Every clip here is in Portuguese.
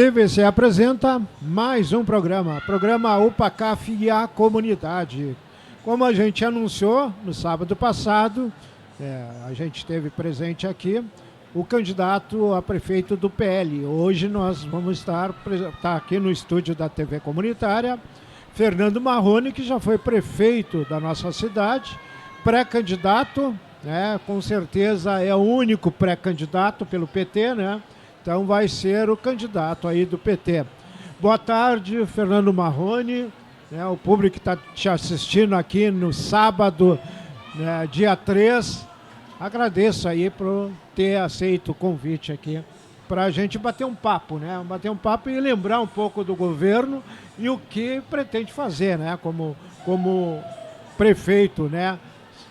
TVC apresenta mais um programa UPACAF e a Comunidade. Como a gente anunciou no sábado passado, a gente esteve presente aqui, o candidato a prefeito do PL. Hoje nós vamos estar aqui no estúdio da TV Comunitária, Fernando Marrone, que já foi prefeito da nossa cidade, pré-candidato, com certeza é o único pré-candidato pelo PT, né? Então vai ser o candidato aí do PT. Boa tarde, Fernando Marrone, o público que está te assistindo aqui no sábado, dia 3. Agradeço aí por ter aceito o convite aqui para a gente bater um papo, Bater um papo e lembrar um pouco do governo e o que pretende fazer, como prefeito,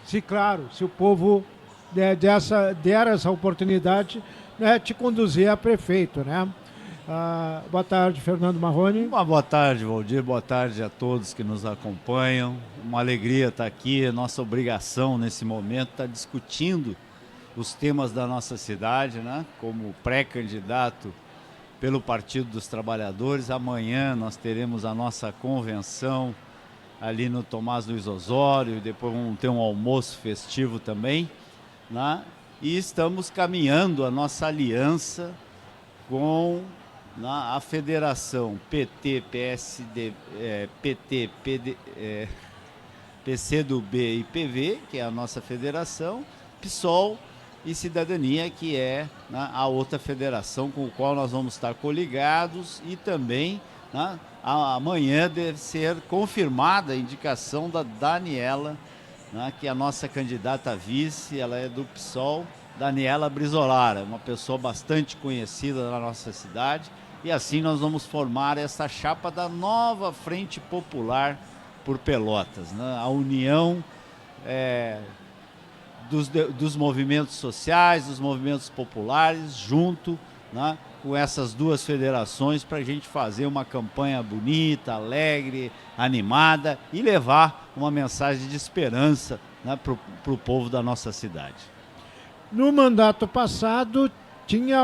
Se, claro, se o povo der essa oportunidade, te conduzir a prefeito, boa tarde, Fernando Marrone. Boa tarde, Valdir. Boa tarde a todos que nos acompanham. Uma alegria estar aqui. É nossa obrigação nesse momento estar discutindo os temas da nossa cidade, Como pré-candidato pelo Partido dos Trabalhadores. Amanhã nós teremos a nossa convenção ali no Tomás Luiz Osório, e depois vamos ter um almoço festivo também, E estamos caminhando a nossa aliança com a federação PT, PSD, PT, PCdoB e PV, que é a nossa federação, PSOL e Cidadania, que é a outra federação com a qual nós vamos estar coligados, e também amanhã deve ser confirmada a indicação da Daniela, que é a nossa candidata a vice. Ela é do PSOL, Daniela Brizolara, uma pessoa bastante conhecida na nossa cidade, e assim nós vamos formar essa chapa da nova Frente Popular por Pelotas, a união dos movimentos sociais, dos movimentos populares, junto com essas duas federações, para a gente fazer uma campanha bonita, alegre, animada e levar uma mensagem de esperança para o povo da nossa cidade. No mandato passado tinha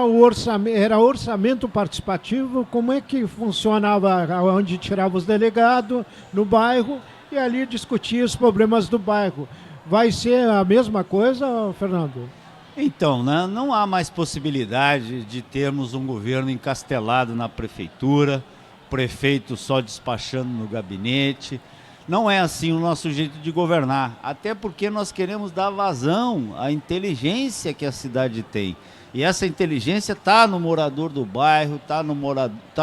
era orçamento participativo. Como é que funcionava, onde tirava os delegados no bairro e ali discutia os problemas do bairro? Vai ser a mesma coisa, Fernando? Então, não há mais possibilidade de termos um governo encastelado na prefeitura, prefeito só despachando no gabinete. Não é assim o nosso jeito de governar, até porque nós queremos dar vazão à inteligência que a cidade tem. E essa inteligência está no morador do bairro, está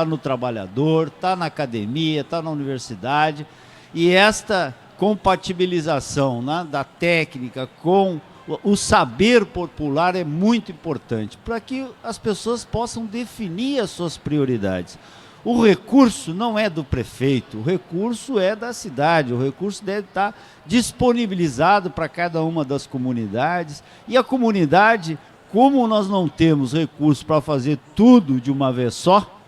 no trabalhador, está na academia, está na universidade. E esta compatibilização da técnica com o saber popular é muito importante, para que as pessoas possam definir as suas prioridades. O recurso não é do prefeito, o recurso é da cidade, o recurso deve estar disponibilizado para cada uma das comunidades, e a comunidade, como nós não temos recurso para fazer tudo de uma vez só,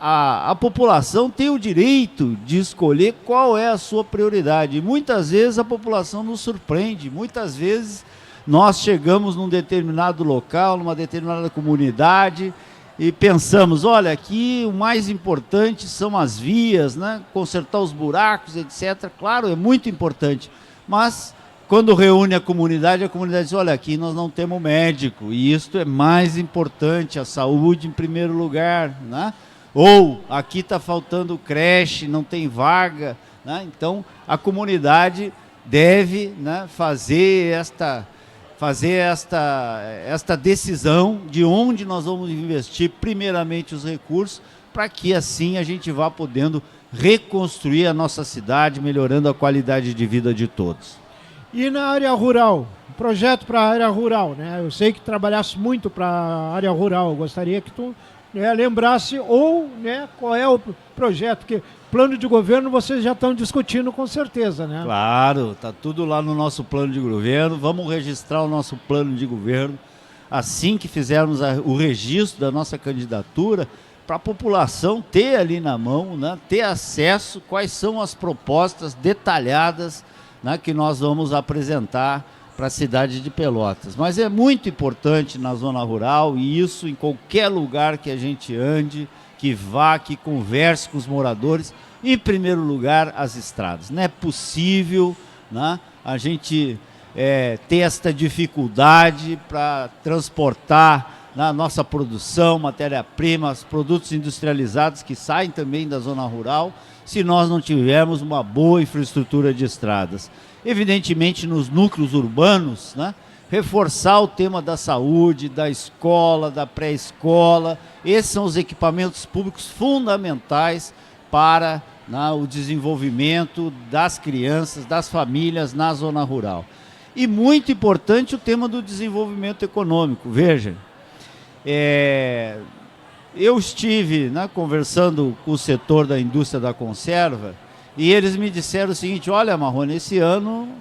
a população tem o direito de escolher qual é a sua prioridade. E muitas vezes a população nos surpreende, muitas vezes nós chegamos num determinado local, numa determinada comunidade, e pensamos, olha, aqui o mais importante são as vias, consertar os buracos, etc. Claro, é muito importante, mas quando reúne a comunidade diz, olha, aqui nós não temos médico, e isto é mais importante, a saúde em primeiro lugar, Ou aqui está faltando creche, não tem vaga, Então a comunidade deve fazer esta decisão de onde nós vamos investir primeiramente os recursos, para que assim a gente vá podendo reconstruir a nossa cidade, melhorando a qualidade de vida de todos. E na área rural, projeto para a área rural, Eu sei que trabalhasse muito para a área rural, eu gostaria que tu lembrasse qual é o projeto, que plano de governo vocês já estão discutindo com certeza, Claro, está tudo lá no nosso plano de governo. Vamos registrar o nosso plano de governo assim que fizermos o registro da nossa candidatura, para a população ter ali na mão, ter acesso quais são as propostas detalhadas que nós vamos apresentar para a cidade de Pelotas. Mas é muito importante na zona rural, e isso em qualquer lugar que a gente ande, que vá, que converse com os moradores, em primeiro lugar as estradas. Não é possível, né, a gente ter esta dificuldade para transportar na nossa produção, matéria-prima, produtos industrializados que saem também da zona rural, se nós não tivermos uma boa infraestrutura de estradas. Evidentemente, nos núcleos urbanos, né, reforçar o tema da saúde, da escola, da pré-escola. Esses são os equipamentos públicos fundamentais para, né, o desenvolvimento das crianças, das famílias na zona rural. E muito importante o tema do desenvolvimento econômico. Veja, eu estive, né, conversando com o setor da indústria da conserva, e eles me disseram o seguinte: olha, Marrone,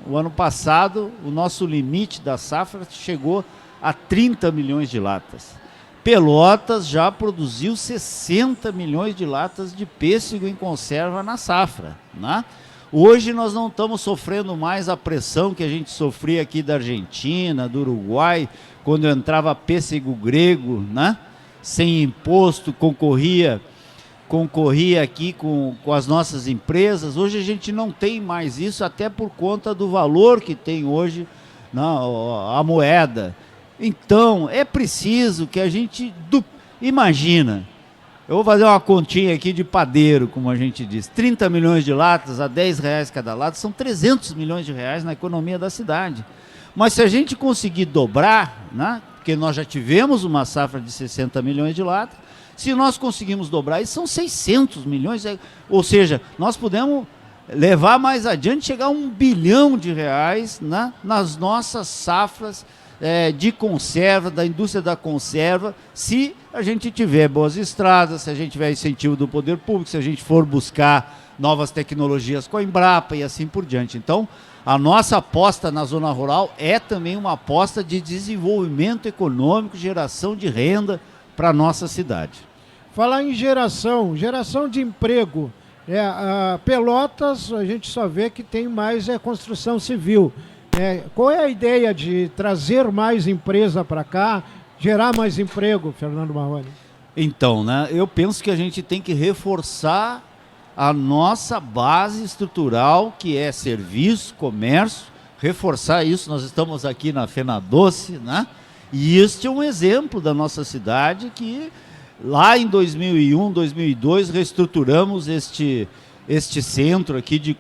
o ano passado, o nosso limite da safra chegou a 30 milhões de latas. Pelotas já produziu 60 milhões de latas de pêssego em conserva na safra, né? Hoje nós não estamos sofrendo mais a pressão que a gente sofria aqui da Argentina, do Uruguai, quando entrava pêssego grego, né, sem imposto, concorria aqui com as nossas empresas. Hoje a gente não tem mais isso, até por conta do valor que tem hoje, a moeda. Então, é preciso que a gente... Imagina, eu vou fazer uma continha aqui de padeiro, como a gente diz. 30 milhões de latas a R$10 cada lata, são 300 milhões de reais na economia da cidade. Mas se a gente conseguir dobrar, né, porque nós já tivemos uma safra de 60 milhões de latas, se nós conseguimos dobrar, isso são 600 milhões, ou seja, nós podemos levar mais adiante, chegar a R$1 bilhão, né, nas nossas safras de conserva, da indústria da conserva, se a gente tiver boas estradas, se a gente tiver incentivo do poder público, se a gente for buscar novas tecnologias com a Embrapa e assim por diante. Então, a nossa aposta na zona rural é também uma aposta de desenvolvimento econômico, geração de renda para a nossa cidade. Falar em geração de emprego. Pelotas, a gente só vê que tem mais construção civil. Qual é a ideia de trazer mais empresa para cá, gerar mais emprego, Fernando Marrone? Então, né, eu penso que a gente tem que reforçar a nossa base estrutural, que é serviço, comércio, reforçar isso. Nós estamos aqui na FenaDoce, né? E este é um exemplo da nossa cidade que lá em 2001, 2002, reestruturamos este centro aqui de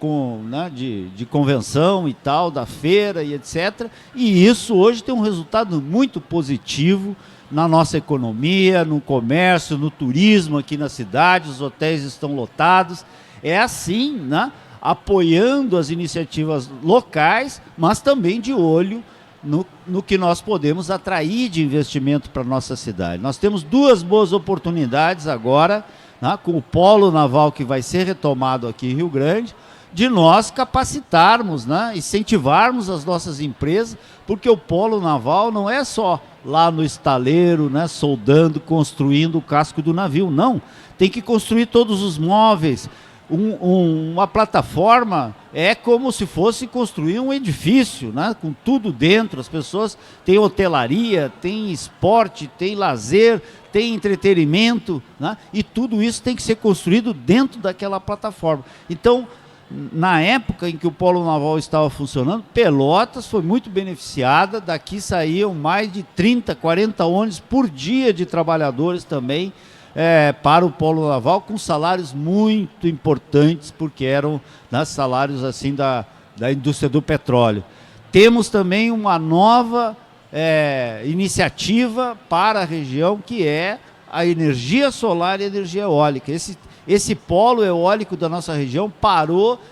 convenção e tal, da feira e etc. E isso hoje tem um resultado muito positivo na nossa economia, no comércio, no turismo aqui na cidade. Os hotéis estão lotados. É assim, né, apoiando as iniciativas locais, mas também de olho no que nós podemos atrair de investimento para a nossa cidade. Nós temos duas boas oportunidades agora, né, com o polo naval que vai ser retomado aqui em Rio Grande, de nós capacitarmos, né, incentivarmos as nossas empresas, porque o polo naval não é só lá no estaleiro, né, soldando, construindo o casco do navio, não. Tem que construir todos os móveis. Uma plataforma é como se fosse construir um edifício, né, com tudo dentro. As pessoas têm hotelaria, têm esporte, têm lazer, têm entretenimento, né, e tudo isso tem que ser construído dentro daquela plataforma. Então, na época em que o Polo Naval estava funcionando, Pelotas foi muito beneficiada. Daqui saíam mais de 30, 40 ônibus por dia de trabalhadores também, para o Polo Naval, com salários muito importantes, porque eram, né, salários assim da indústria do petróleo. Temos também uma nova iniciativa para a região, que é a energia solar e a energia eólica. Esse polo eólico da nossa região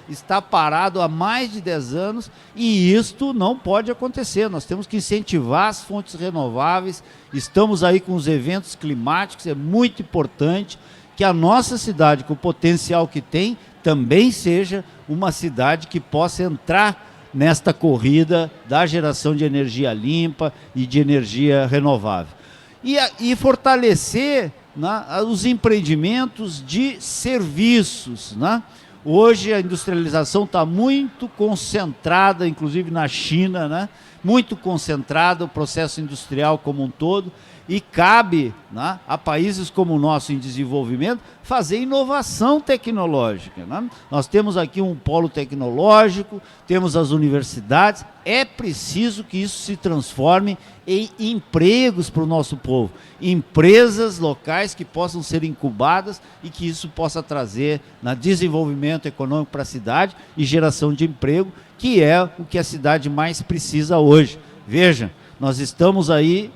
está parado há mais de 10 anos, e isto não pode acontecer. Nós temos que incentivar as fontes renováveis. Estamos aí com os eventos climáticos. É muito importante que a nossa cidade, com o potencial que tem, também seja uma cidade que possa entrar nesta corrida da geração de energia limpa e de energia renovável. E fortalecer, né, os empreendimentos de serviços, né? Hoje a industrialização está muito concentrada, inclusive na China, né? Muito concentrada o processo industrial como um todo, e cabe, né, a países como o nosso em desenvolvimento fazer inovação tecnológica, né? Nós temos aqui um polo tecnológico, temos as universidades, é preciso que isso se transforme em empregos para o nosso povo, empresas locais que possam ser incubadas e que isso possa trazer desenvolvimento econômico para a cidade e geração de emprego, que é o que a cidade mais precisa hoje. Veja, nós estamos aí,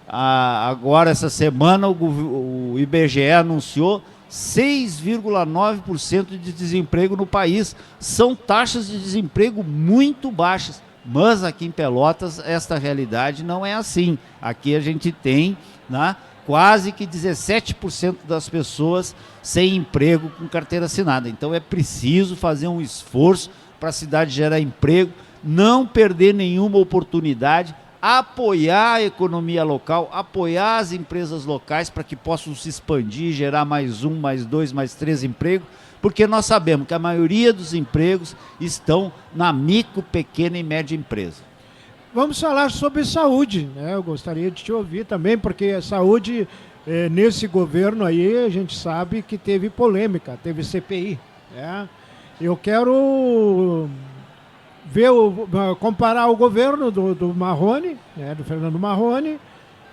agora essa semana o IBGE anunciou 6,9% de desemprego no país. São taxas de desemprego muito baixas, mas aqui em Pelotas esta realidade não é assim. Aqui a gente tem, né, quase que 17% das pessoas sem emprego com carteira assinada. Então é preciso fazer um esforço para a cidade gerar emprego, não perder nenhuma oportunidade, apoiar a economia local, apoiar as empresas locais para que possam se expandir, gerar mais 1, mais 2, mais 3 empregos, porque nós sabemos que a maioria dos empregos estão na micro, pequena e média empresa. Vamos falar sobre saúde, né? Eu gostaria de te ouvir também, porque a saúde, nesse governo aí, a gente sabe que teve polêmica, teve CPI, né? Eu quero comparar o governo do Marrone, né, do Fernando Marrone,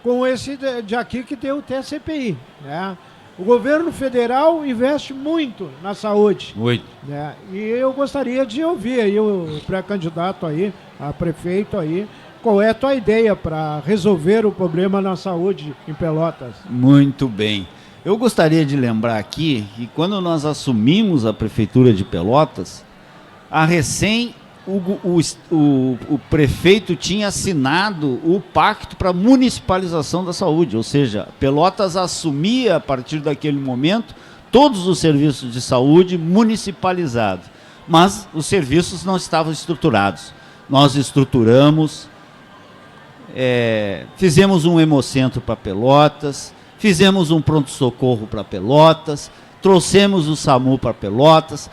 com esse de aqui que tem o TCPI, né? O governo federal investe muito na saúde. Muito. Né? E eu gostaria de ouvir aí o pré-candidato aí, a prefeito aí, qual é a tua ideia para resolver o problema na saúde em Pelotas? Muito bem. Eu gostaria de lembrar aqui que quando nós assumimos a prefeitura de Pelotas, o prefeito tinha assinado o pacto para municipalização da saúde, ou seja, Pelotas assumia a partir daquele momento todos os serviços de saúde municipalizados, mas os serviços não estavam estruturados. Nós estruturamos, fizemos um hemocentro para Pelotas, fizemos um pronto-socorro para Pelotas, trouxemos o SAMU para Pelotas,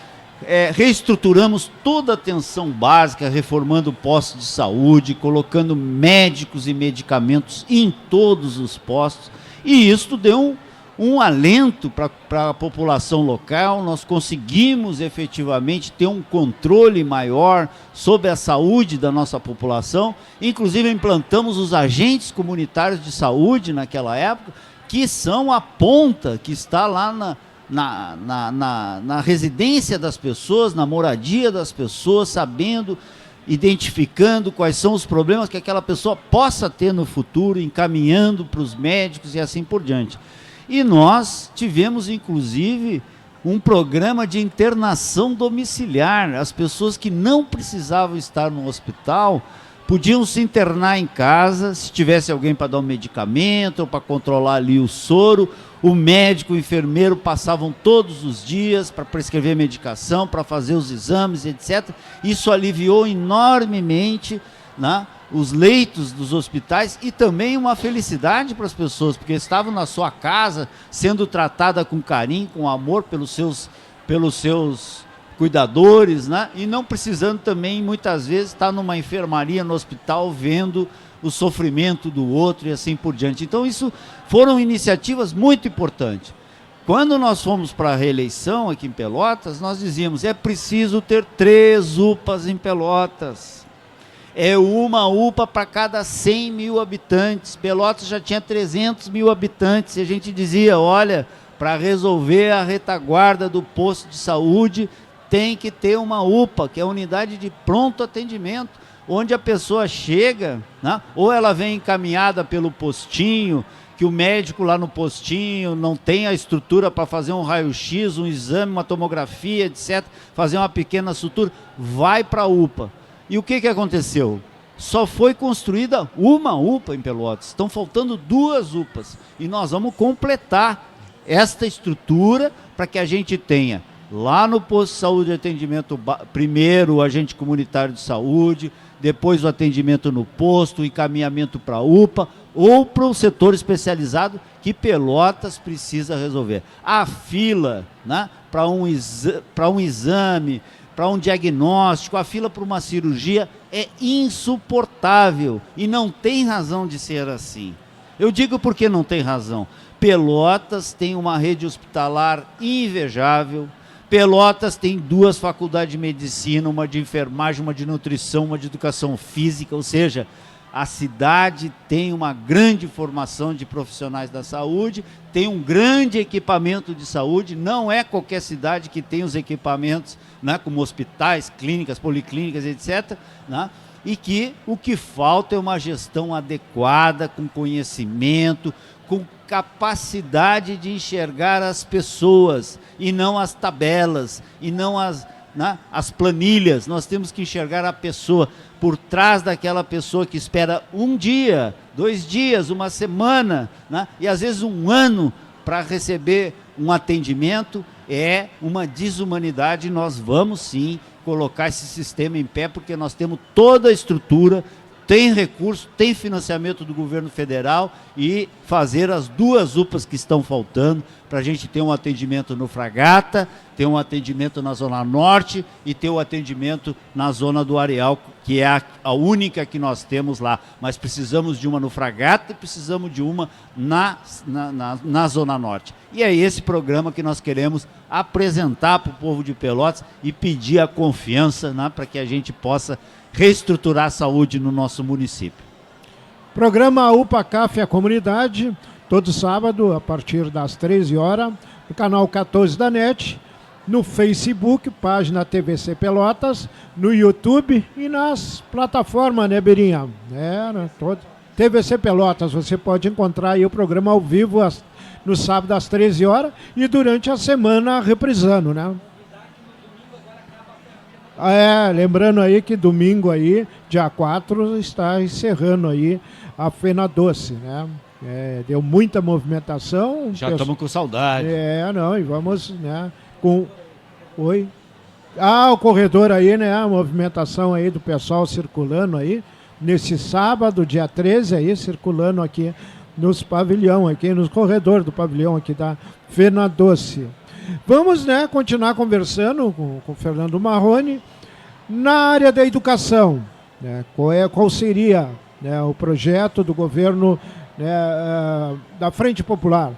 reestruturamos toda a atenção básica, reformando postos de saúde, colocando médicos e medicamentos em todos os postos, e isso deu um alento para a população local. Nós conseguimos efetivamente ter um controle maior sobre a saúde da nossa população, inclusive implantamos os agentes comunitários de saúde naquela época, que são a ponta que está lá na residência das pessoas, na moradia das pessoas, sabendo, identificando quais são os problemas que aquela pessoa possa ter no futuro, encaminhando para os médicos e assim por diante. E nós tivemos, inclusive, um programa de internação domiciliar. As pessoas que não precisavam estar no hospital podiam se internar em casa, se tivesse alguém para dar um medicamento ou para controlar ali o soro. O médico, o enfermeiro passavam todos os dias para prescrever medicação, para fazer os exames, etc. Isso aliviou enormemente, né, os leitos dos hospitais, e também uma felicidade para as pessoas, porque estavam na sua casa, sendo tratada com carinho, com amor pelos seus cuidadores, né, e não precisando também, muitas vezes, estar numa enfermaria no hospital vendo o sofrimento do outro e assim por diante. Então isso foram iniciativas muito importantes. Quando nós fomos para a reeleição aqui em Pelotas, nós dizíamos, é preciso ter 3 UPAs em Pelotas. É uma UPA para cada 100 mil habitantes. Pelotas já tinha 300 mil habitantes, e a gente dizia, olha, para resolver a retaguarda do posto de saúde, tem que ter uma UPA, que é a unidade de pronto atendimento, onde a pessoa chega, né, ou ela vem encaminhada pelo postinho, que o médico lá no postinho não tem a estrutura para fazer um raio-x, um exame, uma tomografia, etc., fazer uma pequena sutura, vai para a UPA. E o que aconteceu? Só foi construída uma UPA em Pelotas, estão faltando 2 UPAs, e nós vamos completar esta estrutura para que a gente tenha lá no posto de saúde de atendimento, primeiro o agente comunitário de saúde, depois o atendimento no posto, o encaminhamento para a UPA, ou para o setor especializado que Pelotas precisa resolver. A fila, né, para um exame, para um diagnóstico, a fila para uma cirurgia é insuportável e não tem razão de ser assim. Eu digo porque não tem razão. Pelotas tem uma rede hospitalar invejável. Pelotas tem 2 faculdades de medicina, uma de enfermagem, uma de nutrição, uma de educação física, ou seja, a cidade tem uma grande formação de profissionais da saúde, tem um grande equipamento de saúde, não é qualquer cidade que tem os equipamentos, né, como hospitais, clínicas, policlínicas, etc., né, e que o que falta é uma gestão adequada, com conhecimento, com capacidade de enxergar as pessoas e não as tabelas, e não as planilhas. Nós temos que enxergar a pessoa por trás daquela pessoa que espera 1 dia, 2 dias, 1 semana, né, e às vezes 1 ano para receber um atendimento. É uma desumanidade. Nós vamos sim colocar esse sistema em pé, porque nós temos toda a estrutura, tem recurso, tem financiamento do governo federal, e fazer as 2 UPAs que estão faltando para a gente ter um atendimento no Fragata, ter um atendimento na Zona Norte e ter o atendimento na Zona do Areal, que é a única que nós temos lá. Mas precisamos de uma no Fragata e precisamos de uma na Zona Norte. E é esse programa que nós queremos apresentar para o povo de Pelotas e pedir a confiança, né, para que a gente possa reestruturar a saúde no nosso município. Programa UPA-CAF a Comunidade, todo sábado, a partir das 13 horas, no canal 14 da NET, no Facebook, página TVC Pelotas, no YouTube e nas plataformas, né, Beirinha? TVC Pelotas, você pode encontrar aí o programa ao vivo no sábado às 13 horas e durante a semana reprisando, né? Lembrando aí que domingo aí, dia 4, está encerrando aí a Fena Doce, né? Deu muita movimentação. Já estamos com saudade. E vamos, né, com... Oi? O corredor aí, né, a movimentação aí do pessoal circulando aí, nesse sábado, dia 13 aí, circulando aqui nos pavilhão, aqui nos corredores do pavilhão aqui da Fena Doce. Vamos, né, continuar conversando com o Fernando Marrone na área da educação, né? Qual seria, né, o projeto do governo, né, da Frente Popular?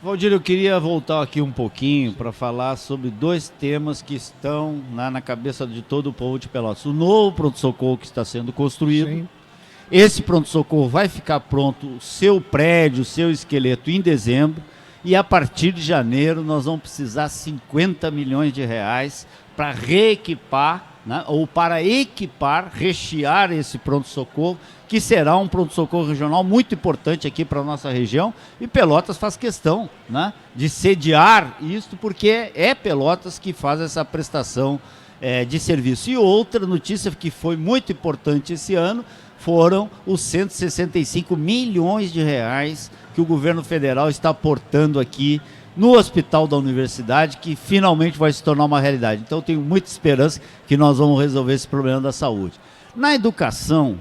Valdir, eu queria voltar aqui um pouquinho para falar sobre 2 temas que estão na cabeça de todo o povo de Pelotas. O novo pronto-socorro que está sendo construído. Sim. Esse pronto-socorro vai ficar pronto, o seu prédio, o seu esqueleto, em dezembro. E a partir de janeiro nós vamos precisar 50 milhões de reais para reequipar, né, ou para equipar, rechear esse pronto-socorro, que será um pronto-socorro regional muito importante aqui para a nossa região. E Pelotas faz questão, né, de sediar isto, porque é Pelotas que faz essa prestação de serviço. E outra notícia que foi muito importante esse ano foram os 165 milhões de reais que o governo federal está aportando aqui no Hospital da Universidade, que finalmente vai se tornar uma realidade. Então, eu tenho muita esperança que nós vamos resolver esse problema da saúde. Na educação,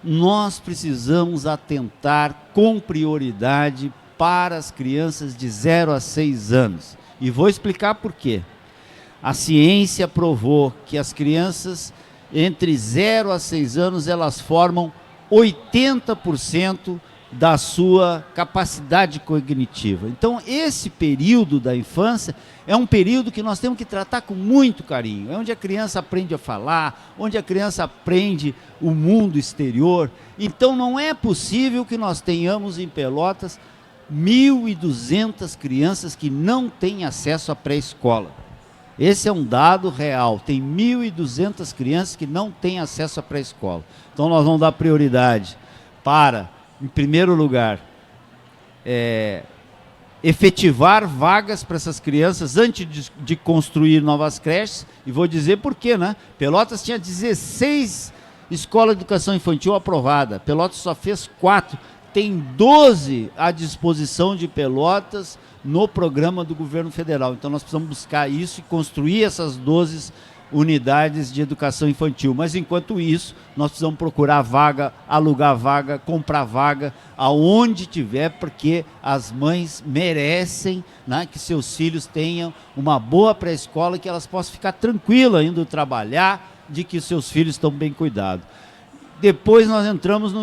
nós precisamos atentar com prioridade para as crianças de 0 a 6 anos. E vou explicar por quê. A ciência provou que as crianças entre 0 a 6 anos, elas formam 80% da sua capacidade cognitiva. Então, esse período da infância é um período que nós temos que tratar com muito carinho. É onde a criança aprende a falar, onde a criança aprende o mundo exterior. Então, não é possível que nós tenhamos em Pelotas 1.200 crianças que não têm acesso à pré-escola. Esse é um dado real. Tem 1.200 crianças que não têm acesso à pré-escola. Então, nós vamos dar prioridade para, em primeiro lugar, efetivar vagas para essas crianças antes de construir novas creches. E vou dizer por quê, né? Pelotas tinha 16 escolas de educação infantil aprovada. Pelotas só fez 4. Tem 12 à disposição de Pelotas no programa do governo federal. Então nós precisamos buscar isso e construir essas 12 unidades de educação infantil. Mas, enquanto isso, nós precisamos procurar vaga, alugar vaga, comprar vaga, aonde tiver, porque as mães merecem, né, que seus filhos tenham uma boa pré-escola, que elas possam ficar tranquilas indo trabalhar, de que seus filhos estão bem cuidados. Depois nós entramos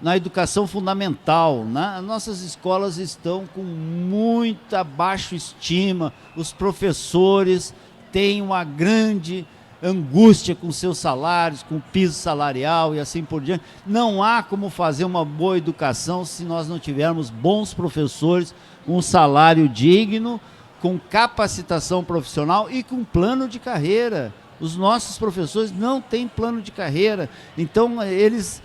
na educação fundamental, né? Nossas escolas estão com muita baixa estima, os professores têm uma grande angústia com seus salários, com o piso salarial e assim por diante. Não há como fazer uma boa educação se nós não tivermos bons professores, um salário digno, com capacitação profissional e com plano de carreira. Os nossos professores não têm plano de carreira, então eles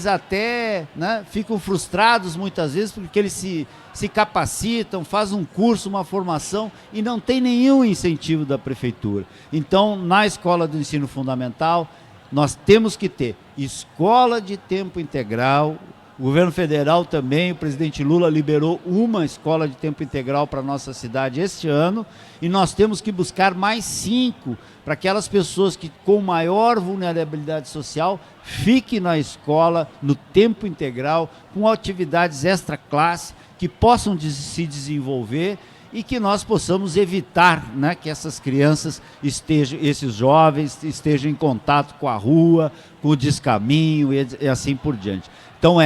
até, né, ficam frustrados muitas vezes porque eles se capacitam, fazem um curso, uma formação e não tem nenhum incentivo da prefeitura. Então, na escola do ensino fundamental, nós temos que ter escola de tempo integral. O governo federal também, o presidente Lula liberou uma escola de tempo integral para a nossa cidade este ano, e nós temos que buscar mais 5 para aquelas pessoas que com maior vulnerabilidade social fiquem na escola no tempo integral, com atividades extra-classe, que possam se desenvolver e que nós possamos evitar, né, que essas crianças esses jovens estejam em contato com a rua, com o descaminho e assim por diante. Então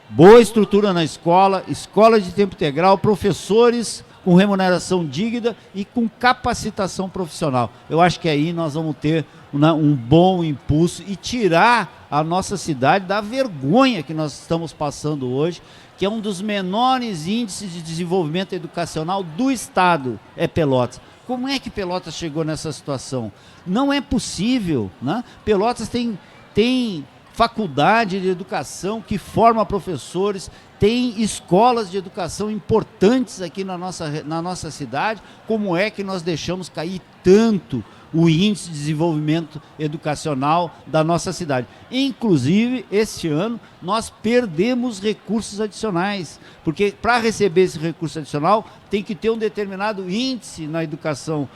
boa estrutura na escola, escola de tempo integral, professores com remuneração digna e com capacitação profissional. Eu acho que aí nós vamos ter, né, um bom impulso e tirar a nossa cidade da vergonha que nós estamos passando hoje, que é um dos menores índices de desenvolvimento educacional do estado, é Pelotas. Como é que Pelotas chegou nessa situação? Não é possível, né? Pelotas tem faculdade de educação que forma professores, tem escolas de educação importantes aqui na nossa cidade. Como é que nós deixamos cair tanto o índice de desenvolvimento educacional da nossa cidade? Inclusive, este ano, nós perdemos recursos adicionais, porque para receber esse recurso adicional tem que ter um determinado índice na educação,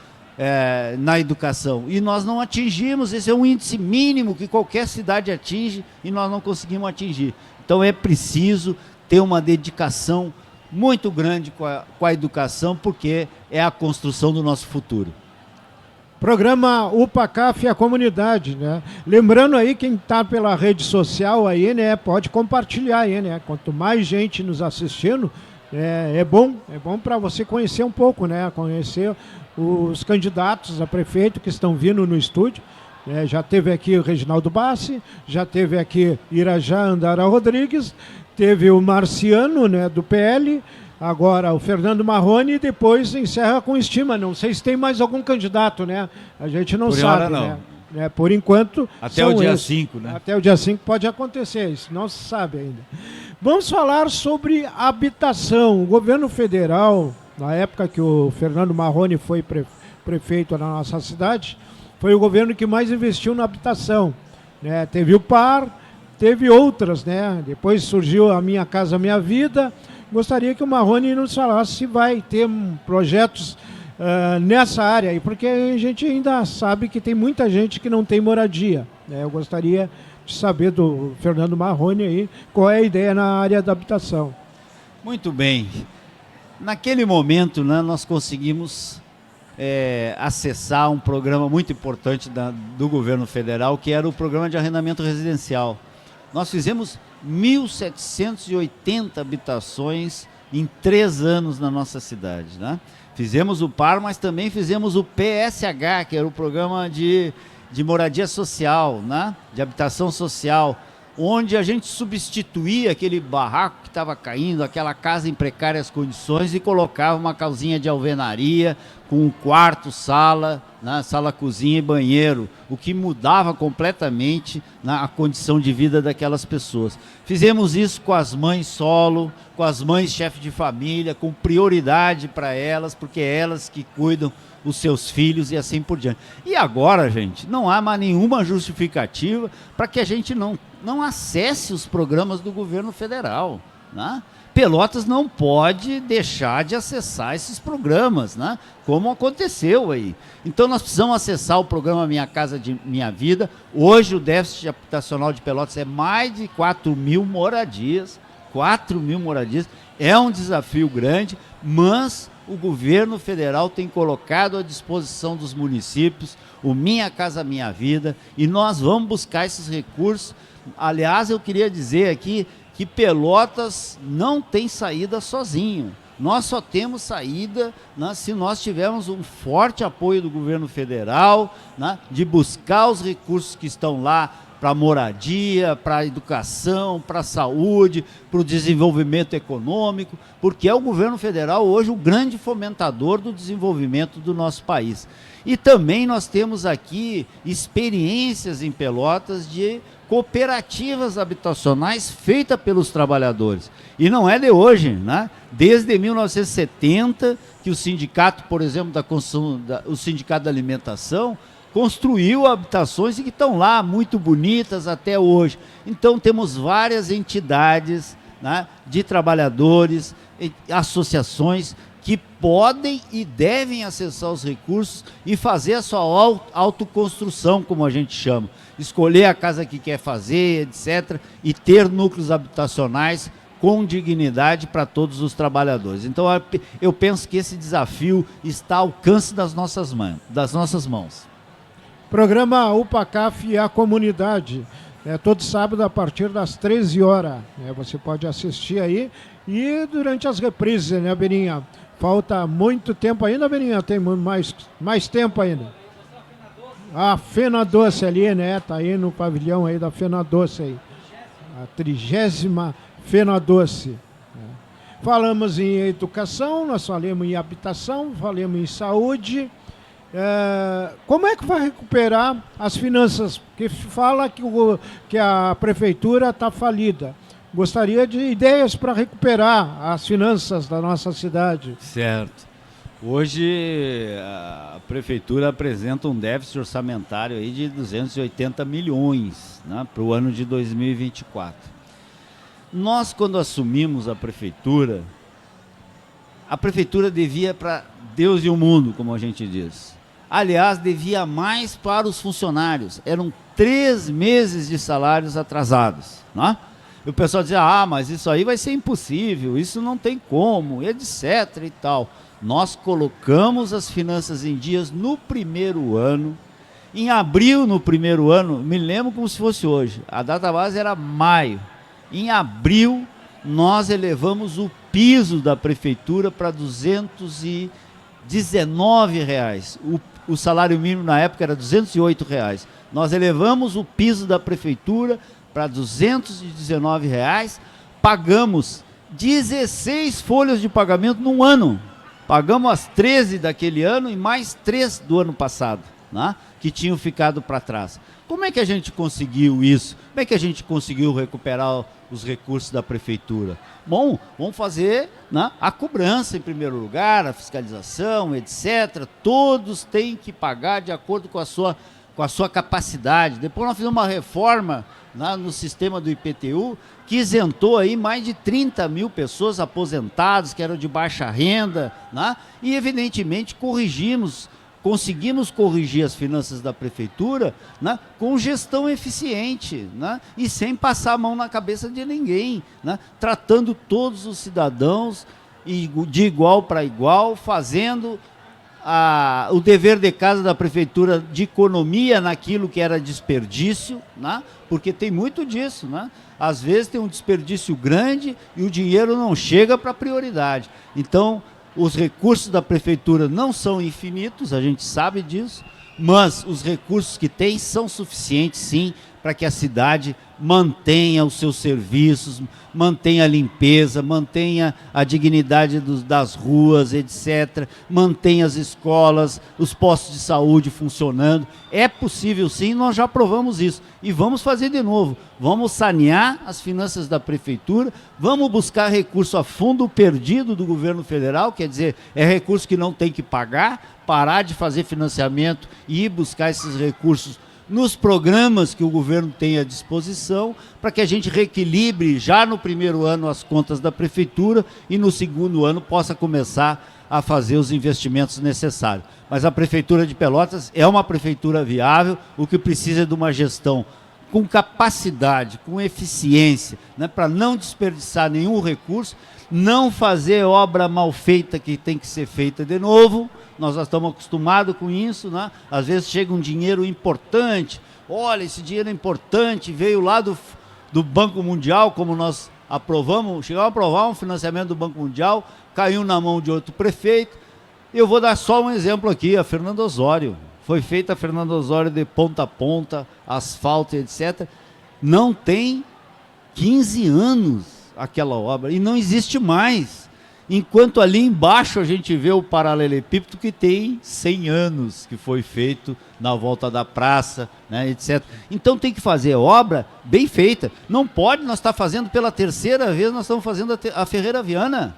e nós não atingimos. Esse é um índice mínimo que qualquer cidade atinge e nós não conseguimos atingir. Então é preciso ter uma dedicação muito grande com a educação, porque é a construção do nosso futuro. Programa UPACAF e a comunidade, né? Lembrando aí, quem está pela rede social aí, né, pode compartilhar aí, né? Quanto mais gente nos assistindo, é bom para você conhecer um pouco, né? Conhecer os candidatos a prefeito que estão vindo no estúdio. Já teve aqui o Reginaldo Bassi, já teve aqui Irajá Andara Rodrigues, teve o Marciano, né, do PL, agora o Fernando Marrone, e depois encerra com Estima. Não sei se tem mais algum candidato, né? A gente não sabe, não. Né? Por enquanto, até o dia 5, né? Até o dia 5 pode acontecer isso, não se sabe ainda. Vamos falar sobre habitação. O governo federal, na época que o Fernando Marrone foi prefeito na nossa cidade, foi o governo que mais investiu na habitação, né? Teve o PAR, teve outras, né? Depois surgiu a Minha Casa Minha Vida. Gostaria que o Marrone nos falasse se vai ter projetos nessa área aí, porque a gente ainda sabe que tem muita gente que não tem moradia, né? Eu gostaria de saber do Fernando Marrone aí qual é a ideia na área da habitação. Muito bem. Naquele momento, né, nós conseguimos acessar um programa muito importante do governo federal, que era o programa de arrendamento residencial. Nós fizemos 1.780 habitações em 3 anos na nossa cidade, né? Fizemos o PAR, mas também fizemos o PSH, que era o programa de moradia social, né? De habitação social, onde a gente substituía aquele barraco que estava caindo, aquela casa em precárias condições, e colocava uma casinha de alvenaria com um quarto, sala, né, sala, cozinha e banheiro, o que mudava completamente, né, a condição de vida daquelas pessoas. Fizemos isso com as mães solo, com as mães chefe de família, com prioridade para elas, porque é elas que cuidam os seus filhos e assim por diante. E agora, gente, não há mais nenhuma justificativa para que a gente não acesse os programas do governo federal, né? Pelotas não pode deixar de acessar esses programas, né? Como aconteceu aí. Então nós precisamos acessar o programa Minha Casa Minha Vida. Hoje o déficit habitacional de Pelotas é mais de 4.000 moradias. 4.000 moradias. É um desafio grande, mas o governo federal tem colocado à disposição dos municípios o Minha Casa Minha Vida, e nós vamos buscar esses recursos. Aliás, eu queria dizer aqui que Pelotas não tem saída sozinho. Nós só temos saída, né, se nós tivermos um forte apoio do governo federal, né, de buscar os recursos que estão lá para moradia, para a educação, para a saúde, para o desenvolvimento econômico, porque é o governo federal hoje o grande fomentador do desenvolvimento do nosso país. E também nós temos aqui experiências em Pelotas de cooperativas habitacionais feitas pelos trabalhadores. E não é de hoje, né? Desde 1970, que o sindicato, por exemplo, o Sindicato da Alimentação, construiu habitações e que estão lá, muito bonitas até hoje. Então temos várias entidades, né, de trabalhadores, associações que podem e devem acessar os recursos e fazer a sua autoconstrução, como a gente chama. Escolher a casa que quer fazer, etc. E ter núcleos habitacionais com dignidade para todos os trabalhadores. Então eu penso que esse desafio está ao alcance das nossas mãos. Programa UPACAF e a Comunidade, todo sábado a partir das 13 horas. Você pode assistir aí e durante as reprises, né, Beninha? Falta muito tempo ainda, Beninha? Tem mais tempo ainda. A Fena Doce ali, né? Tá aí no pavilhão aí da Fena Doce aí. A 30ª Fena Doce. Falamos em educação, nós falamos em habitação, falamos em saúde. Como é que vai recuperar as finanças? Porque fala que a prefeitura está falida. Gostaria de ideias para recuperar as finanças da nossa cidade. Certo. Hoje a prefeitura apresenta um déficit orçamentário aí de 280 milhões, né, para o ano de 2024. Nós, quando assumimos a prefeitura devia para Deus e o mundo, como a gente diz. Aliás, devia mais para os funcionários. Eram 3 meses de salários atrasados, né? E o pessoal dizia, mas isso aí vai ser impossível, isso não tem como, etc. e tal. Nós colocamos as finanças em dias no primeiro ano. Em abril, no primeiro ano, me lembro como se fosse hoje, a data base era maio. Em abril, nós elevamos o piso da prefeitura para R$ 219. O salário mínimo na época era R$ 208. Nós elevamos o piso da prefeitura para R$ 219, pagamos 16 folhas de pagamento num ano. Pagamos as 13 daquele ano e mais 3 do ano passado, né, que tinham ficado para trás. Como é que a gente conseguiu isso? Como é que a gente conseguiu recuperar os recursos da prefeitura? Bom, vamos fazer, né, a cobrança em primeiro lugar, a fiscalização, etc. Todos têm que pagar de acordo com a sua capacidade. Depois nós fizemos uma reforma, né, no sistema do IPTU, que isentou aí mais de 30 mil pessoas aposentadas, que eram de baixa renda, né, e evidentemente conseguimos corrigir as finanças da prefeitura, né, com gestão eficiente, né, e sem passar a mão na cabeça de ninguém, né, tratando todos os cidadãos de igual para igual, fazendo o dever de casa da prefeitura de economia naquilo que era desperdício, né, porque tem muito disso, né? Às vezes tem um desperdício grande e o dinheiro não chega para a prioridade. Então, os recursos da prefeitura não são infinitos, a gente sabe disso, mas os recursos que tem são suficientes, sim, para que a cidade mantenha os seus serviços, mantenha a limpeza, mantenha a dignidade das ruas, etc., mantenha as escolas, os postos de saúde funcionando. É possível, sim, nós já provamos isso. E vamos fazer de novo. Vamos sanear as finanças da prefeitura, vamos buscar recurso a fundo perdido do governo federal, quer dizer, é recurso que não tem que pagar, parar de fazer financiamento e ir buscar esses recursos nos programas que o governo tem à disposição, para que a gente reequilibre já no primeiro ano as contas da prefeitura e no segundo ano possa começar a fazer os investimentos necessários. Mas a Prefeitura de Pelotas é uma prefeitura viável, o que precisa é de uma gestão com capacidade, com eficiência, né, para não desperdiçar nenhum recurso, não fazer obra mal feita que tem que ser feita de novo. Nós já estamos acostumados com isso, né? Às vezes chega um dinheiro importante, olha, esse dinheiro é importante, veio lá do Banco Mundial, como nós aprovamos, chegamos a aprovar um financiamento do Banco Mundial, caiu na mão de outro prefeito. Eu vou dar só um exemplo aqui, a Fernando Osório. Foi feita a Fernando Osório de ponta a ponta, asfalto, etc. Não tem 15 anos aquela obra, e não existe mais. Enquanto ali embaixo a gente vê o paralelepípedo que tem 100 anos, que foi feito na volta da praça, né, etc. Então tem que fazer obra bem feita. Não pode, nós estamos fazendo pela terceira vez, nós estamos fazendo a Ferreira Viana.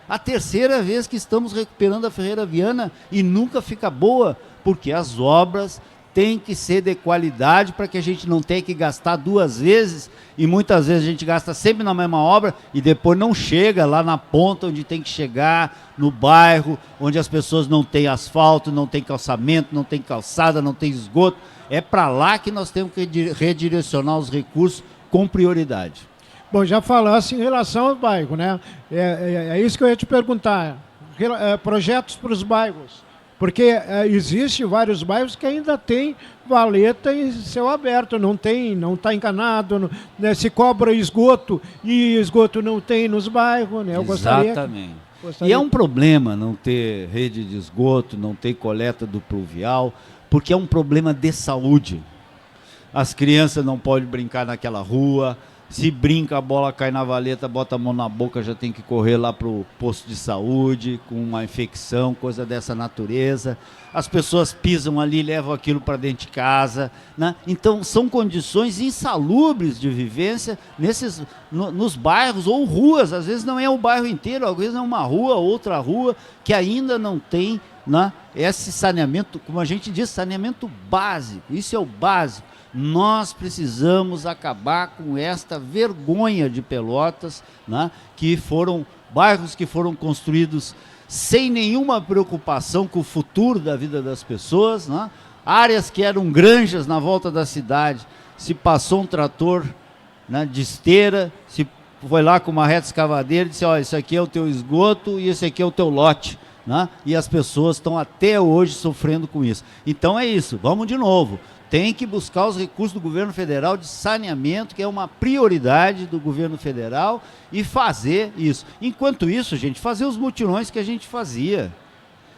A terceira vez que estamos recuperando a Ferreira Viana e nunca fica boa, porque as obras têm que ser de qualidade para que a gente não tenha que gastar duas vezes, e muitas vezes a gente gasta sempre na mesma obra e depois não chega lá na ponta onde tem que chegar, no bairro, onde as pessoas não têm asfalto, não têm calçamento, não têm calçada, não têm esgoto. É para lá que nós temos que redirecionar os recursos com prioridade. Bom, já falasse em relação ao bairro, né? É isso que eu ia te perguntar. Projetos para os bairros. Porque existe vários bairros que ainda tem valeta em céu aberto, não está encanado, né? Se cobra esgoto e esgoto não tem nos bairros, né? Exatamente. E é um problema não ter rede de esgoto, não ter coleta do pluvial, porque é um problema de saúde. As crianças não podem brincar naquela rua. Se brinca, a bola cai na valeta, bota a mão na boca, já tem que correr lá para o posto de saúde, com uma infecção, coisa dessa natureza. As pessoas pisam ali, levam aquilo para dentro de casa, né? Então, são condições insalubres de vivência nos bairros ou ruas. Às vezes não é o bairro inteiro, às vezes é uma rua, outra rua, que ainda não tem, né, esse saneamento, como a gente diz, saneamento básico. Isso é o básico. Nós precisamos acabar com esta vergonha de Pelotas, né, que foram bairros que foram construídos sem nenhuma preocupação com o futuro da vida das pessoas, né, áreas que eram granjas na volta da cidade, se passou um trator, né, de esteira, se foi lá com uma reta escavadeira e disse, olha, isso aqui é o teu esgoto e esse aqui é o teu lote, né, e as pessoas estão até hoje sofrendo com isso. Então é isso, vamos de novo. Tem que buscar os recursos do governo federal de saneamento, que é uma prioridade do governo federal, e fazer isso. Enquanto isso, gente, fazer os mutirões que a gente fazia.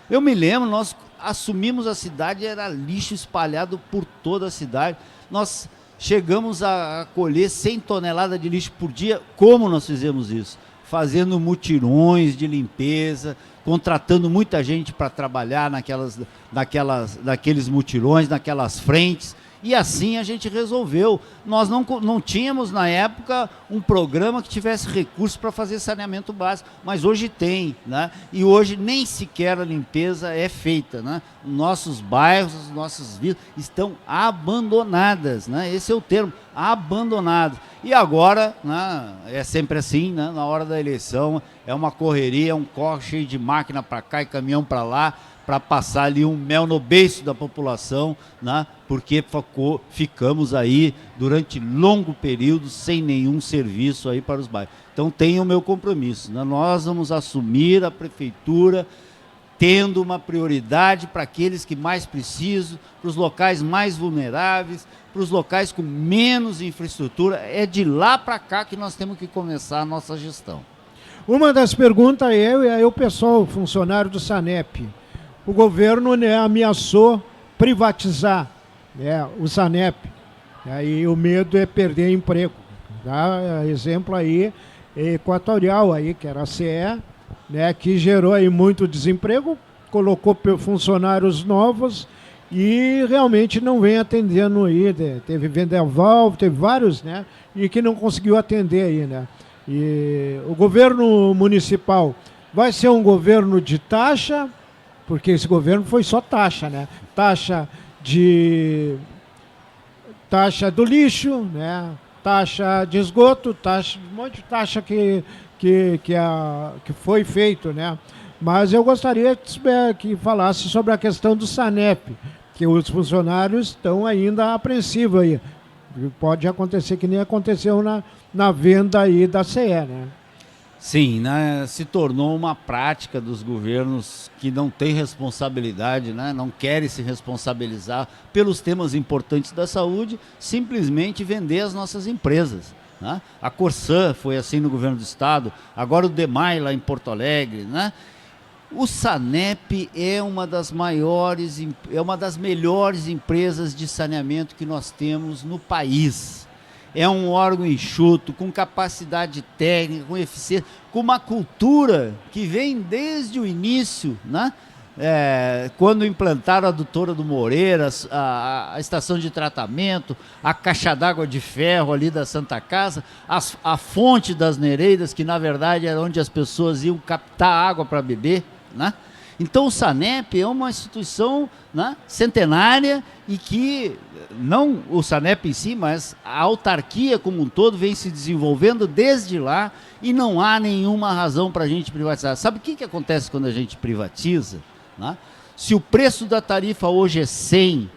Eu me lembro, nós assumimos a cidade, era lixo espalhado por toda a cidade. Nós chegamos a colher 100 toneladas de lixo por dia. Como nós fizemos isso? Fazendo mutirões de limpeza, contratando muita gente para trabalhar naqueles mutirões, naquelas frentes, e assim a gente resolveu. Nós não tínhamos, na época, um programa que tivesse recursos para fazer saneamento básico, mas hoje tem, né? E hoje nem sequer a limpeza é feita, né? Nossos bairros, as nossas vilas estão abandonadas, né? Esse é o termo, abandonados. E agora, né, é sempre assim, né? Na hora da eleição, é uma correria, um corre cheio de máquina para cá e caminhão para lá, para passar ali um mel no beiço da população, né? Porque ficamos aí durante longo período sem nenhum serviço aí para os bairros. Então tem o meu compromisso, né? Nós vamos assumir a prefeitura tendo uma prioridade para aqueles que mais precisam, para os locais mais vulneráveis, para os locais com menos infraestrutura. É de lá para cá que nós temos que começar a nossa gestão. Uma das perguntas é o pessoal, funcionário do SANEP. O governo, né, ameaçou privatizar, né, o SANEP. E o medo é perder emprego. Tá? Exemplo aí, Equatorial, aí, que era a CE, né, que gerou aí muito desemprego, colocou funcionários novos e realmente não vem atendendo aí. Teve Vendaval, teve vários, né, e que não conseguiu atender aí, né. E o governo municipal vai ser um governo de taxa, porque esse governo foi só taxa, né? Taxa de taxa do lixo, né? Taxa de esgoto, um monte de taxa que foi feito, né? Mas eu gostaria que falasse sobre a questão do SANEP, que os funcionários estão ainda apreensivos aí. Pode acontecer que nem aconteceu na venda aí da CE, né? Sim, né? Se tornou uma prática dos governos que não têm responsabilidade, né? Não querem se responsabilizar pelos temas importantes da saúde, simplesmente vender as nossas empresas, né? A Corsan foi assim no governo do estado, agora o DEMAI lá em Porto Alegre, né? O SANEP é uma das maiores, é uma das melhores empresas de saneamento que nós temos no país. É um órgão enxuto, com capacidade técnica, com eficiência, com uma cultura que vem desde o início, né? Quando implantaram a adutora do Moreira, a estação de tratamento, a caixa d'água de ferro ali da Santa Casa, a fonte das Nereidas, que na verdade era onde as pessoas iam captar água para beber, né? Então o SANEP é uma instituição, né, centenária e que, não o SANEP em si, mas a autarquia como um todo vem se desenvolvendo desde lá e não há nenhuma razão para a gente privatizar. Sabe o que acontece quando a gente privatiza? Né? Se o preço da tarifa hoje é 100,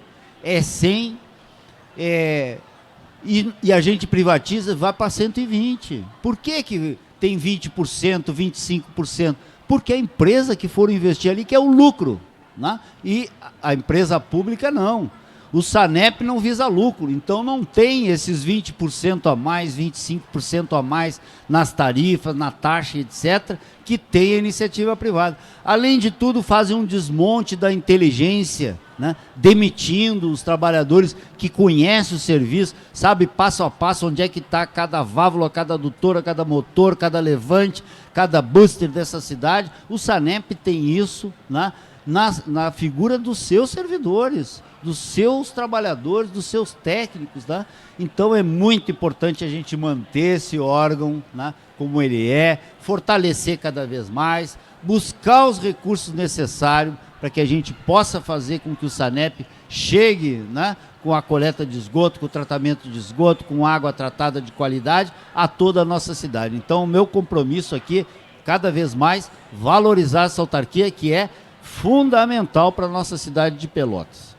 e a gente privatiza, vai para 120. Por que tem 20%, 25%? Porque a empresa que for investir ali quer o lucro, né? E a empresa pública não. O SANEP não visa lucro, então não tem esses 20% a mais, 25% a mais nas tarifas, na taxa, etc., que tem a iniciativa privada. Além de tudo, fazem um desmonte da inteligência, né? Demitindo os trabalhadores que conhecem o serviço, sabe passo a passo onde é que está cada válvula, cada adutora, cada motor, cada levante, cada booster dessa cidade. O SANEP tem isso, né? Na figura dos seus servidores, dos seus trabalhadores, dos seus técnicos, né? Então é muito importante a gente manter esse órgão, né, como ele é, fortalecer cada vez mais, buscar os recursos necessários para que a gente possa fazer com que o SANEP chegue, né, com a coleta de esgoto, com o tratamento de esgoto, com água tratada de qualidade a toda a nossa cidade. Então o meu compromisso aqui, cada vez mais, valorizar essa autarquia que é fundamental para a nossa cidade de Pelotas.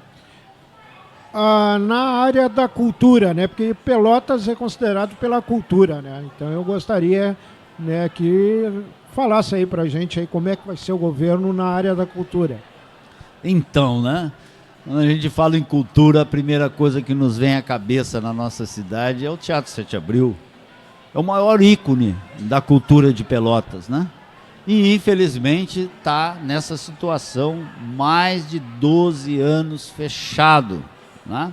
Na área da cultura, né? Porque Pelotas é considerado pela cultura, né? Então eu gostaria, né, que falasse aí pra gente aí como é que vai ser o governo na área da cultura. Então, né? Quando a gente fala em cultura, a primeira coisa que nos vem à cabeça na nossa cidade é o Teatro 7 de Abril. É o maior ícone da cultura de Pelotas, né? E infelizmente está nessa situação mais de 12 anos fechado, né?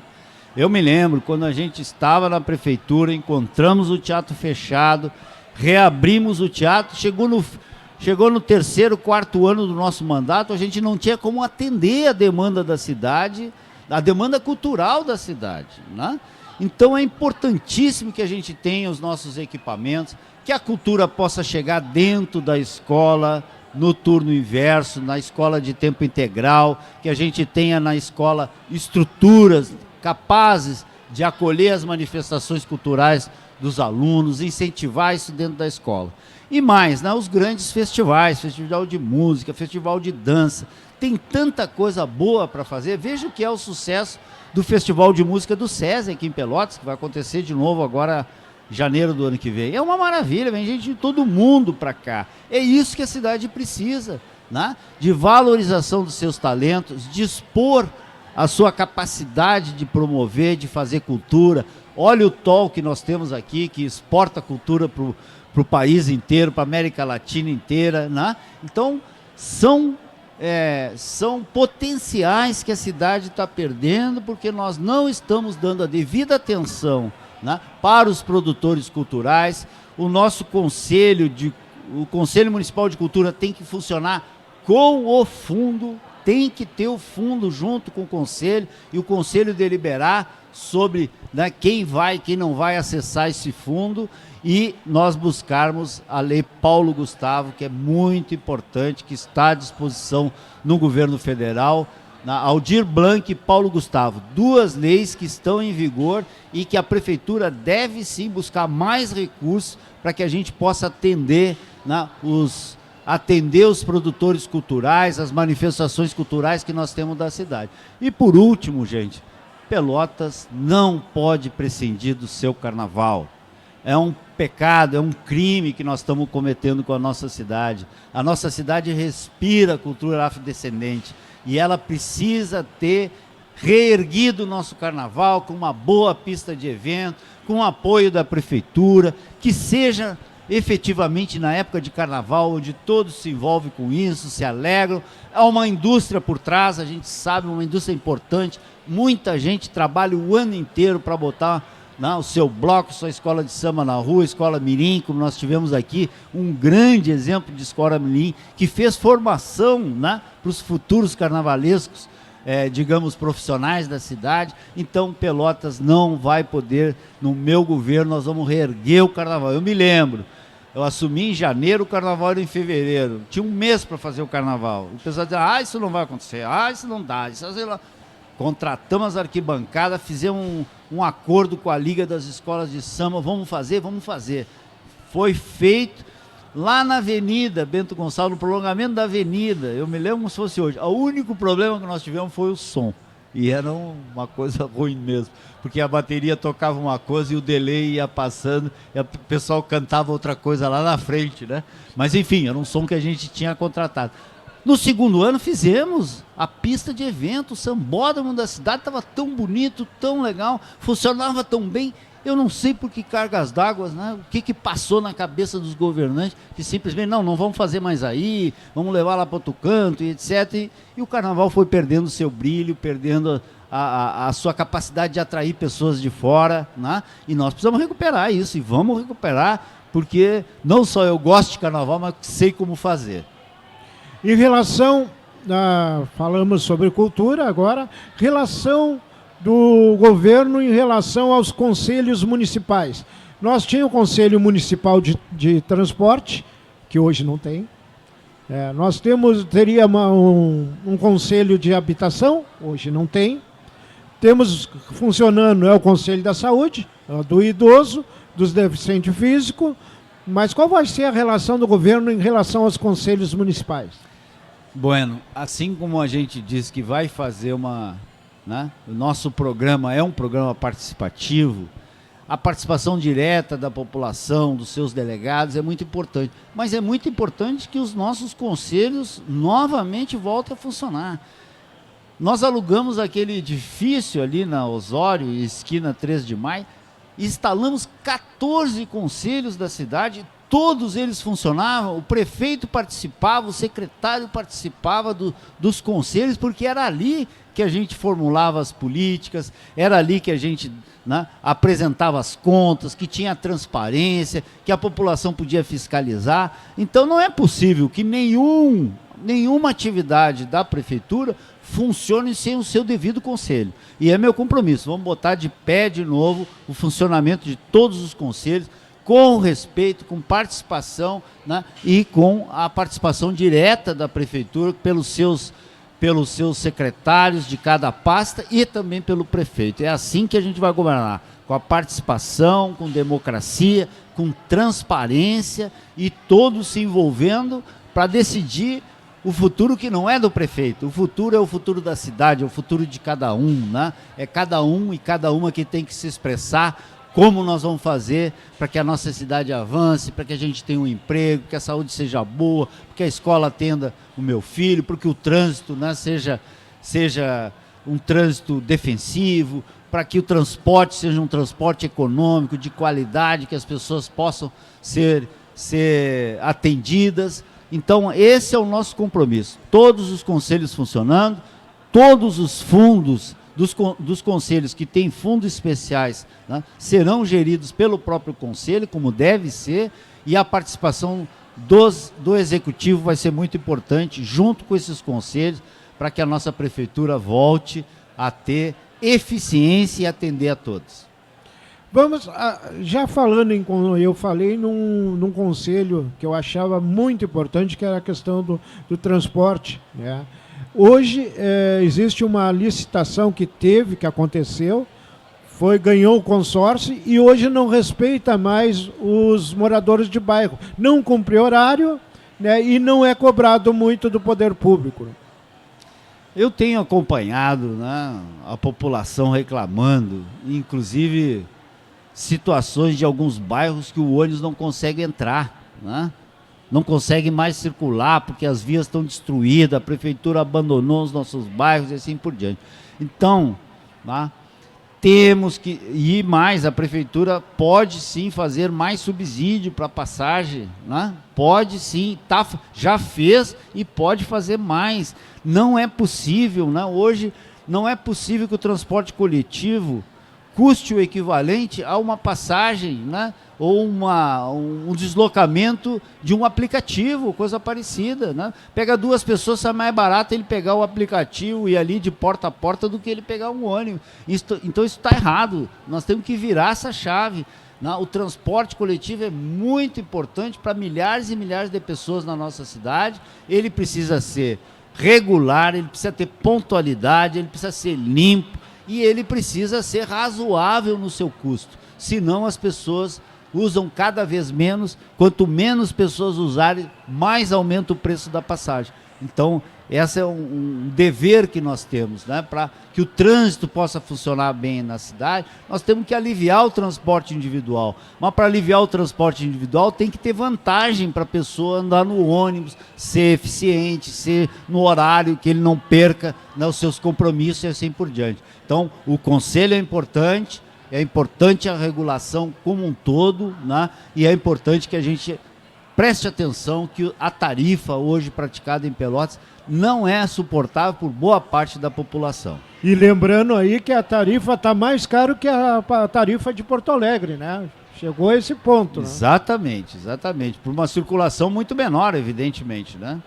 Eu me lembro quando a gente estava na prefeitura, encontramos o teatro fechado, reabrimos o teatro, chegou no terceiro, quarto ano do nosso mandato, a gente não tinha como atender a demanda da cidade, a demanda cultural da cidade, né? Então é importantíssimo que a gente tenha os nossos equipamentos, que a cultura possa chegar dentro da escola, no turno inverso, na escola de tempo integral, que a gente tenha na escola estruturas capazes de acolher as manifestações culturais dos alunos, incentivar isso dentro da escola. E mais, né, os grandes festivais, festival de música, festival de dança, tem tanta coisa boa para fazer. Veja o que é o sucesso do Festival de Música do SESI aqui em Pelotas, que vai acontecer de novo agora em janeiro do ano que vem. É uma maravilha, vem gente de todo mundo para cá. É isso que a cidade precisa, né? De valorização dos seus talentos, de expor a sua capacidade de promover, de fazer cultura. Olha o TOL que nós temos aqui, que exporta cultura para o país inteiro, para a América Latina inteira, né? Então, são potenciais que a cidade está perdendo porque nós não estamos dando a devida atenção, né, para os produtores culturais. O nosso o Conselho Municipal de Cultura tem que funcionar com o fundo, tem que ter o fundo junto com o Conselho e o Conselho deliberar sobre, né, quem vai e quem não vai acessar esse fundo, e nós buscarmos a Lei Paulo Gustavo, que é muito importante, que está à disposição no governo federal, Aldir Blanc e Paulo Gustavo, 2 leis que estão em vigor e que a prefeitura deve sim buscar mais recursos para que a gente possa atender, atender os produtores culturais, as manifestações culturais que nós temos da cidade. E por último, gente, Pelotas não pode prescindir do seu carnaval. É um pecado, é um crime que nós estamos cometendo com a nossa cidade. A nossa cidade respira cultura afrodescendente e ela precisa ter reerguido o nosso carnaval com uma boa pista de evento, com o apoio da prefeitura, que seja efetivamente na época de carnaval, onde todos se envolvem com isso, se alegram. Há uma indústria por trás, a gente sabe, uma indústria importante, muita gente trabalha o ano inteiro para botar o seu bloco, sua escola de samba na rua, escola mirim, como nós tivemos aqui, um grande exemplo de escola mirim, que fez formação para os futuros carnavalescos, digamos, profissionais da cidade. Então Pelotas não vai poder, no meu governo, nós vamos reerguer o carnaval. Eu me lembro, eu assumi em janeiro, o carnaval era em fevereiro, tinha um mês para fazer o carnaval. O pessoal dizia, isso não vai acontecer, isso não dá, isso lá. Contratamos as arquibancadas, fizemos um acordo com a Liga das Escolas de Samba, vamos fazer. Foi feito lá na Avenida Bento Gonçalves, no prolongamento da avenida, eu me lembro como se fosse hoje. O único problema que nós tivemos foi o som, e era uma coisa ruim mesmo, porque a bateria tocava uma coisa e o delay ia passando, e o pessoal cantava outra coisa lá na frente, né? Mas enfim, era um som que a gente tinha contratado. No segundo ano fizemos a pista de evento, o sambódromo da cidade estava tão bonito, tão legal, funcionava tão bem. Eu não sei por que cargas d'água, o que passou na cabeça dos governantes, que simplesmente, não vamos fazer mais aí, vamos levar lá para outro canto, e etc. E o carnaval foi perdendo seu brilho, perdendo a sua capacidade de atrair pessoas de fora, e nós precisamos recuperar isso, e vamos recuperar, porque não só eu gosto de carnaval, mas sei como fazer. Em relação, falamos sobre cultura agora, relação do governo em relação aos conselhos municipais. Nós tínhamos o Conselho Municipal de Transporte, que hoje não tem. Nós teríamos um Conselho de Habitação, hoje não tem. Temos funcionando o Conselho da Saúde, do idoso, dos deficientes físicos. Mas qual vai ser a relação do governo em relação aos conselhos municipais? Bueno, assim como a gente diz que vai fazer o nosso programa é um programa participativo, a participação direta da população, dos seus delegados é muito importante, mas é muito importante que os nossos conselhos novamente voltem a funcionar. Nós alugamos aquele edifício ali na Osório, esquina 3 de Maio, e instalamos 14 conselhos da cidade, todos eles funcionavam, o prefeito participava, o secretário participava dos conselhos, porque era ali que a gente formulava as políticas, era ali que a gente apresentava as contas, que tinha transparência, que a população podia fiscalizar. Então não é possível que nenhuma atividade da prefeitura funcione sem o seu devido conselho. E é meu compromisso, vamos botar de pé de novo o funcionamento de todos os conselhos, com respeito, com participação, e com a participação direta da prefeitura pelos seus secretários de cada pasta e também pelo prefeito. É assim que a gente vai governar, com a participação, com democracia, com transparência e todos se envolvendo para decidir o futuro que não é do prefeito. O futuro é o futuro da cidade, é o futuro de cada um, É cada um e cada uma que tem que se expressar como nós vamos fazer para que a nossa cidade avance, para que a gente tenha um emprego, que a saúde seja boa, que a escola atenda o meu filho, para que o trânsito seja um trânsito defensivo, para que o transporte seja um transporte econômico, de qualidade, que as pessoas possam ser atendidas. Então, esse é o nosso compromisso. Todos os conselhos funcionando, todos os fundos dos conselhos que têm fundos especiais serão geridos pelo próprio conselho, como deve ser, e a participação do executivo vai ser muito importante, junto com esses conselhos, para que a nossa prefeitura volte a ter eficiência e atender a todos. Vamos, já falando eu falei num conselho que eu achava muito importante, que era a questão do transporte, Hoje existe uma licitação que aconteceu, ganhou o consórcio e hoje não respeita mais os moradores de bairro. Não cumpre horário, né, e não é cobrado muito do poder público. Eu tenho acompanhado, né, a população reclamando, inclusive situações de alguns bairros que o ônibus não consegue entrar, né? Não consegue mais circular porque as vias estão destruídas, a prefeitura abandonou os nossos bairros e assim por diante. Então, né, temos que ir mais, a prefeitura pode sim fazer mais subsídio para passagem, né? Pode sim, já fez e pode fazer mais. Não é possível, né? Hoje não é possível que o transporte coletivo custe o equivalente a uma passagem, né? Ou um deslocamento de um aplicativo, coisa parecida, né? Pega duas pessoas, sai mais barato ele pegar o aplicativo e ir ali de porta a porta do que ele pegar um ônibus. Então isso está errado, nós temos que virar essa chave, né? O transporte coletivo é muito importante para milhares e milhares de pessoas na nossa cidade, ele precisa ser regular, ele precisa ter pontualidade, ele precisa ser limpo e ele precisa ser razoável no seu custo, senão as pessoas usam cada vez menos, quanto menos pessoas usarem, mais aumenta o preço da passagem. Então, esse é um dever que nós temos, né? Para que o trânsito possa funcionar bem na cidade, nós temos que aliviar o transporte individual. Mas para aliviar o transporte individual, tem que ter vantagem para a pessoa andar no ônibus, ser eficiente, ser no horário, que ele não perca, né, os seus compromissos e assim por diante. Então, o conselho é importante a regulação como um todo, né? E é importante que a gente preste atenção que a tarifa hoje praticada em Pelotas não é suportável por boa parte da população. E lembrando aí que a tarifa está mais caro que a tarifa de Porto Alegre, né? Chegou a esse ponto. Exatamente, né? Exatamente. Por uma circulação muito menor, evidentemente, né?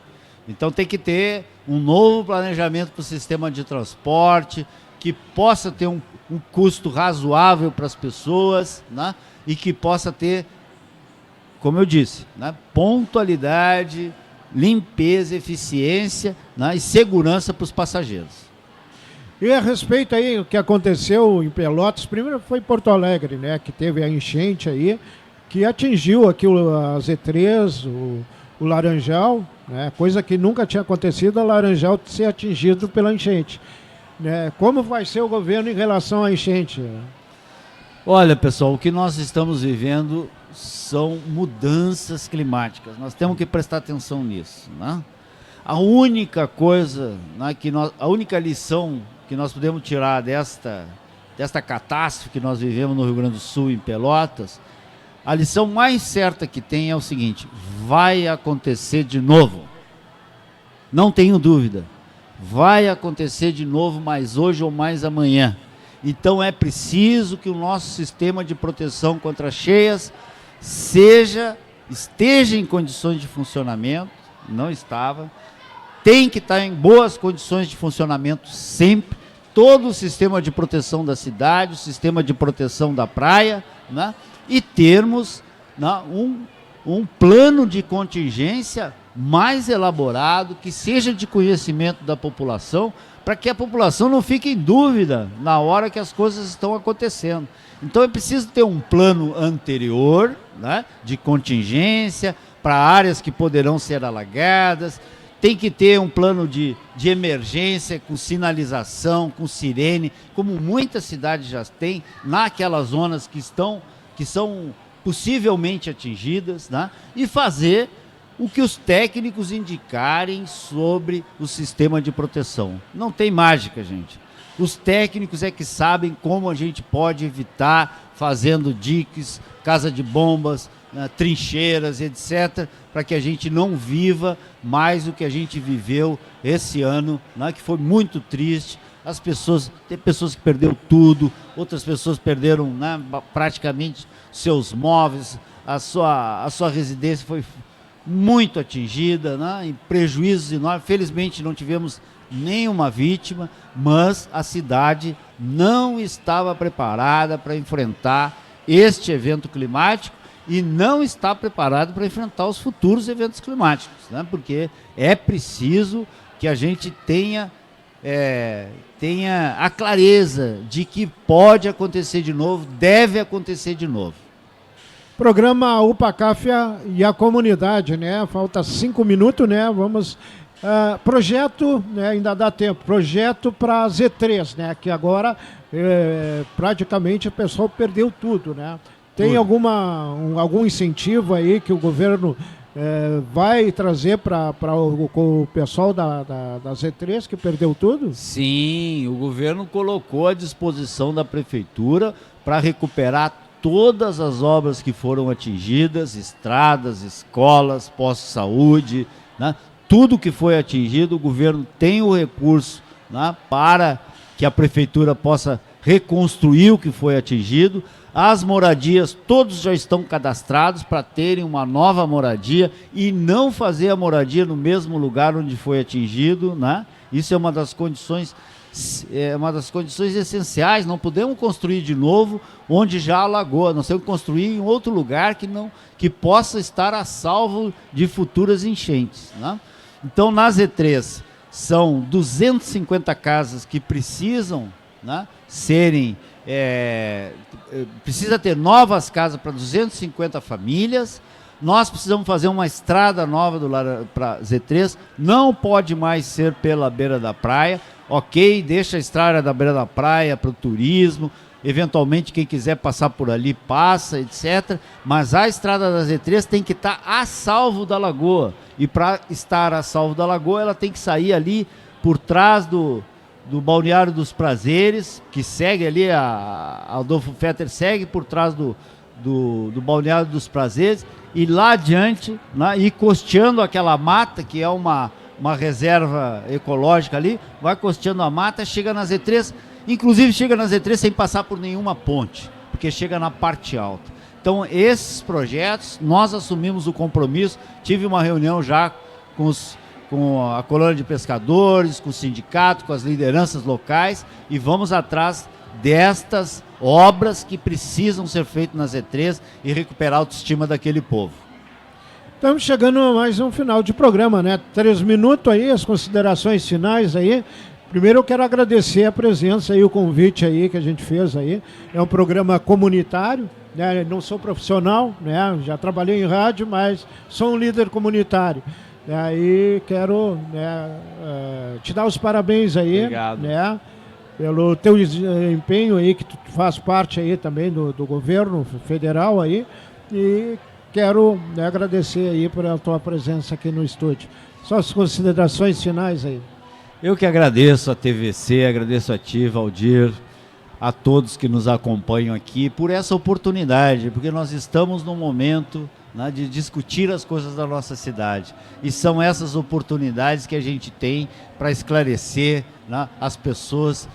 Então tem que ter um novo planejamento para o sistema de transporte, que possa ter um custo razoável para as pessoas, né? E que possa ter, como eu disse, né, pontualidade, limpeza, eficiência, né, e segurança para os passageiros. E a respeito aí do que aconteceu em Pelotas, primeiro foi Porto Alegre, né, que teve a enchente aí, que atingiu aqui a Z3, o Laranjal, né, coisa que nunca tinha acontecido, a Laranjal ser atingido pela enchente. Como vai ser o governo em relação à enchente? Olha, pessoal, o que nós estamos vivendo são mudanças climáticas. Nós temos que prestar atenção nisso, né? A única coisa, né, a única lição que nós podemos tirar desta catástrofe que nós vivemos no Rio Grande do Sul, em Pelotas, a lição mais certa que tem é o seguinte: vai acontecer de novo. Não tenho dúvida. Vai acontecer de novo, mais hoje ou mais amanhã. Então é preciso que o nosso sistema de proteção contra cheias esteja em condições de funcionamento, não estava, tem que estar em boas condições de funcionamento sempre, todo o sistema de proteção da cidade, o sistema de proteção da praia, né? E termos, né, um plano de contingência mais elaborado, que seja de conhecimento da população, para que a população não fique em dúvida na hora que as coisas estão acontecendo. Então é preciso ter um plano anterior, né, de contingência para áreas que poderão ser alagadas, tem que ter um plano de emergência com sinalização, com sirene, como muitas cidades já têm, naquelas zonas que são possivelmente atingidas, né, e fazer o que os técnicos indicarem sobre o sistema de proteção. Não tem mágica, gente. Os técnicos é que sabem como a gente pode evitar, fazendo diques, casa de bombas, trincheiras, etc., para que a gente não viva mais o que a gente viveu esse ano, né, que foi muito triste. Tem pessoas que perderam tudo, outras pessoas perderam, né, praticamente seus móveis, a sua residência foi muito atingida, né, em prejuízos enormes. Felizmente não tivemos nenhuma vítima, mas a cidade não estava preparada para enfrentar este evento climático e não está preparada para enfrentar os futuros eventos climáticos, né, porque é preciso que a gente tenha a clareza de que pode acontecer de novo, deve acontecer de novo. Programa UPA-CAF e a comunidade, né? Falta 5 minutos, né? Vamos... projeto, né, ainda dá tempo, projeto para Z3, né? Que agora praticamente o pessoal perdeu tudo, né? Tem algum incentivo aí que o governo vai trazer para o pessoal da Z3 que perdeu tudo? Sim, o governo colocou à disposição da prefeitura para recuperar todas as obras que foram atingidas, estradas, escolas, postos de saúde, né? Tudo que foi atingido, o governo tem o recurso, né, para que a prefeitura possa reconstruir o que foi atingido. As moradias, todos já estão cadastrados para terem uma nova moradia e não fazer a moradia no mesmo lugar onde foi atingido, né? Isso é uma das condições essenciais. Não podemos construir de novo onde já alagou. Nós temos que construir em outro lugar que possa estar a salvo de futuras enchentes, né? Então, na Z3, são 250 casas que precisam, né, precisa ter novas casas para 250 famílias. Nós precisamos fazer uma estrada nova para Z3, não pode mais ser pela beira da praia, ok, deixa a estrada da beira da praia para o turismo, eventualmente quem quiser passar por ali passa, etc. Mas a estrada da Z3 tem que estar a salvo da lagoa, e para estar a salvo da lagoa ela tem que sair ali por trás do Balneário dos Prazeres, que segue ali, a Adolfo Fetter segue por trás do Balneário dos Prazeres, e lá adiante, né, e costeando aquela mata, que é uma reserva ecológica ali, vai costeando a mata, chega na Z3, inclusive chega na Z3 sem passar por nenhuma ponte, porque chega na parte alta. Então, esses projetos, nós assumimos o compromisso, tive uma reunião já com a colônia de pescadores, com o sindicato, com as lideranças locais, e vamos atrás destas obras que precisam ser feitas na Z3 e recuperar a autoestima daquele povo. Estamos chegando a mais um final de programa, né? 3 minutos aí, as considerações finais aí. Primeiro eu quero agradecer a presença e o convite aí que a gente fez aí. É um programa comunitário, né? Não sou profissional, né? Já trabalhei em rádio, mas sou um líder comunitário. E aí quero, né, te dar os parabéns aí. Obrigado. Né, pelo teu empenho aí, que tu faz parte aí também do governo federal aí, e quero, né, agradecer aí por a tua presença aqui no estúdio. Só as considerações finais aí. Eu que agradeço a TVC, agradeço a ti, Valdir, a todos que nos acompanham aqui por essa oportunidade, porque nós estamos num momento, né, de discutir as coisas da nossa cidade, e são essas oportunidades que a gente tem para esclarecer, né, as pessoas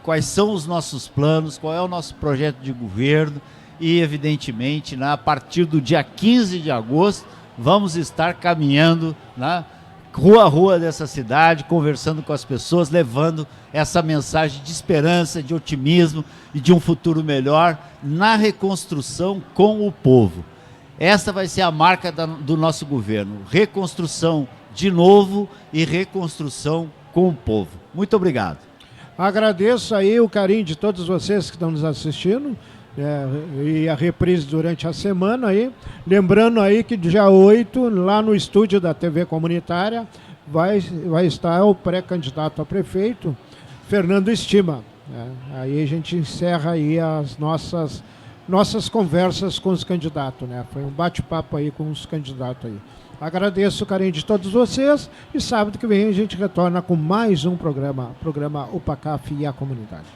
quais são os nossos planos, qual é o nosso projeto de governo, e evidentemente, né, a partir do dia 15 de agosto vamos estar caminhando, né, rua a rua dessa cidade, conversando com as pessoas, levando essa mensagem de esperança, de otimismo e de um futuro melhor na reconstrução com o povo. Essa vai ser a marca do nosso governo, reconstrução de novo e reconstrução com o povo. Muito obrigado. Agradeço aí o carinho de todos vocês que estão nos assistindo, e a reprise durante a semana aí. Lembrando aí que dia 8, lá no estúdio da TV Comunitária, vai estar o pré-candidato a prefeito, Fernando Estima. Aí a gente encerra aí as nossas conversas com os candidatos, né? Foi um bate-papo aí com os candidatos aí. Agradeço o carinho de todos vocês, e sábado que vem a gente retorna com mais um programa UPA-CAF e a comunidade.